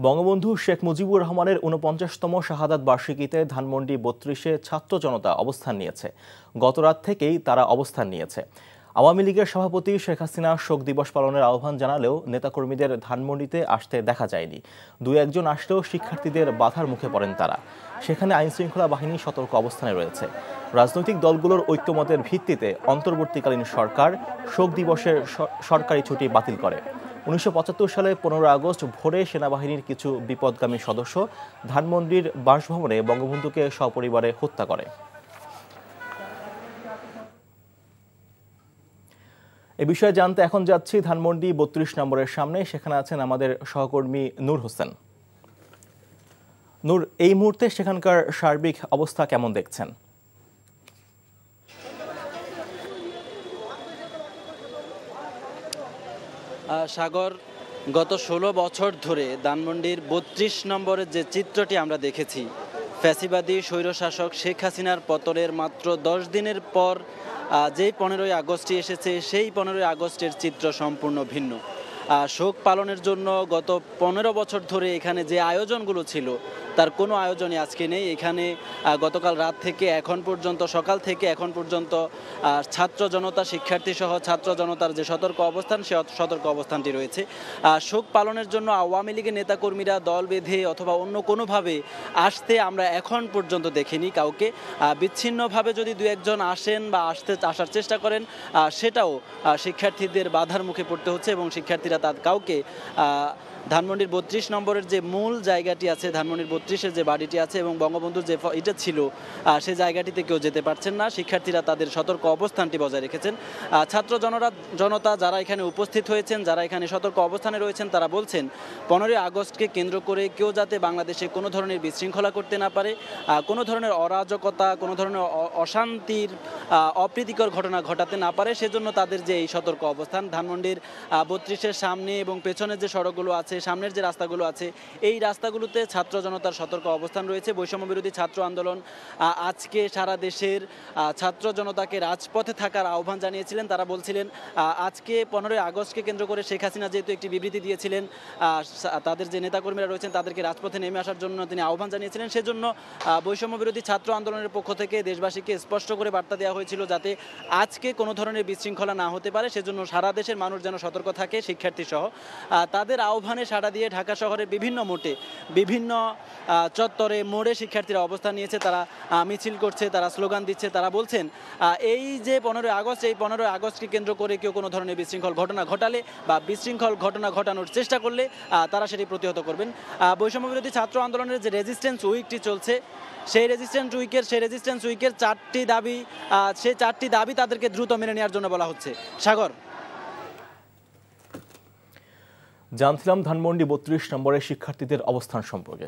বঙ্গবন্ধু শেখ মুজিবুর রহমানের ৪৯তম শাহাদাত বার্ষিকীতে ধানমন্ডি ৩২-এ ছাত্র জনতা অবস্থান নিয়েছে। গতরাত থেকেই তারা অবস্থান নিয়েছে। আওয়ামী লীগের সভাপতি শেখ হাসিনা শোক দিবস পালনের আহ্বান জানালেও নেতাকর্মীদের ধানমন্ডিতে আসতে দেখা যায়নি। দুই একজন আসলেও শিক্ষার্থীদের বাধার মুখে পড়েন তারা। সেখানে আইনশৃঙ্খলা বাহিনী সতর্ক অবস্থানে রয়েছে। রাজনৈতিক দলগুলোর ঐক্যমতের ভিত্তিতে অন্তর্বর্তীকালীন সরকার শোক দিবসের সরকারি ছুটি বাতিল করে। ১৯৭৫ সালে ১৫ আগস্ট ভোরে সেনাবাহিনীর কিছু বিপদগামী সদস্য ধানমন্ডির বাসভবনে বঙ্গবন্ধুকে সপরিবারে হত্যা করে। এ বিষয়ে জানতে এখন যাচ্ছি ধানমন্ডি ৩২ নম্বরের সামনে। সেখানে আছেন আমাদের সহকর্মী নূর হোসেন। নূর, এই মুহূর্তে সেখানকার সার্বিক অবস্থা কেমন দেখছেন? সাগর, গত ১৬ বছর ধরে ধানমন্ডির ৩২ নম্বরের যে চিত্রটি আমরা দেখেছি, ফ্যাসিবাদী স্বৈরশাসক শেখ হাসিনার পতনের মাত্র ১০ দিনের পর যেই ১৫ই আগস্টটি এসেছে, সেই ১৫ই আগস্টের চিত্র সম্পূর্ণ ভিন্ন। শোক পালনের জন্য গত ১৫ বছর ধরে এখানে যে আয়োজনগুলো ছিল তার কোনো আয়োজনই আজকে নেই। এখানে গতকাল রাত থেকে এখন পর্যন্ত, সকাল থেকে এখন পর্যন্ত ছাত্র জনতা, শিক্ষার্থী সহ ছাত্র জনতার যে সতর্ক অবস্থান, সে সতর্ক অবস্থানটি রয়েছে। শোক পালনের জন্য আওয়ামী লীগের নেতাকর্মীরা দল বেঁধে অথবা অন্য কোনোভাবে আসতে আমরা এখন পর্যন্ত দেখিনি কাউকে। বিচ্ছিন্নভাবে যদি দু একজন আসেন বা আসার চেষ্টা করেন, সেটাও শিক্ষার্থীদের বাধার মুখে পড়তে হচ্ছে এবং শিক্ষার্থীরা তার কাউকে ধানমন্ডির ৩২ নম্বরের যে মূল জায়গাটি আছে, ধানমন্ডির ৩২-এর যে বাড়িটি আছে এবং বঙ্গবন্ধুর যে এটা ছিল, সে জায়গাটিতে কেউ যেতে পারছেন না। শিক্ষার্থীরা তাদের সতর্ক অবস্থানটি বজায় রেখেছেন। ছাত্র জনতা যারা এখানে উপস্থিত হয়েছেন, যারা এখানে সতর্ক অবস্থানে রয়েছেন, তারা বলছেন ১৫ই আগস্টকে কেন্দ্র করে কেউ যাতে বাংলাদেশে কোনো ধরনের বিশৃঙ্খলা করতে না পারে, কোনো ধরনের অরাজকতা, কোনো ধরনের অশান্তির অপ্রীতিকর ঘটনা ঘটাতে না পারে, সেজন্য তাদের যে এই সতর্ক অবস্থান। ধানমন্ডির ৩২-এর সামনে এবং পেছনের যে সড়কগুলো আছে, সামনের যে রাস্তাগুলো আছে, এই রাস্তাগুলোতে ছাত্র জনতার সতর্ক অবস্থান রয়েছে। বৈষম্য বিরোধী ছাত্র আন্দোলন আজকে সারা দেশের ছাত্র জনতাকে রাজপথে থাকার আহ্বান জানিয়েছিলেন। তারা বলছিলেন আজকে ১৫ই আগস্টকে কেন্দ্র করে শেখ হাসিনা যেহেতু একটি বিবৃতি দিয়েছিলেন, তাদের যে নেতাকর্মীরা রয়েছেন তাদেরকে রাজপথে নেমে আসার জন্য তিনি আহ্বান জানিয়েছিলেন। সেজন্য বৈষম্য বিরোধী ছাত্র আন্দোলনের পক্ষ থেকে দেশবাসীকে স্পষ্ট করে বার্তা দেওয়া হয়েছিল যাতে আজকে কোনো ধরনের বিশৃঙ্খলা না হতে পারে, সেজন্য সারা দেশের মানুষ যেন সতর্ক থাকে, শিক্ষার্থী সহ। তাদের আহ্বানে সাড়া দিয়ে ঢাকা শহরের বিভিন্ন মোড়ে, বিভিন্ন চত্বরে, মোড়ে শিক্ষার্থীরা অবস্থান নিয়েছে। তারা মিছিল করছে, তারা স্লোগান দিচ্ছে। তারা বলছেন এই যে ১৫ই আগস্ট, এই ১৫ই আগস্টকে কেন্দ্র করে কেউ কোনো ধরনের বিশৃঙ্খল ঘটনা ঘটালে বা বিশৃঙ্খল ঘটনা ঘটানোর চেষ্টা করলে তারা সেটি প্রতিহত করবেন। বৈষম্য বিরোধী ছাত্র আন্দোলনের যে রেজিস্ট্যান্স উইকটি চলছে, সেই রেজিস্ট্যান্স উইকের ৪টি দাবি, সেই ৪টি দাবি তাদেরকে দ্রুত মেনে নেওয়ার জন্য বলা হচ্ছে। সাগর, জানছিলাম ধানমন্ডি ৩২ নম্বরের শিক্ষার্থীদের অবস্থান সম্পর্কে।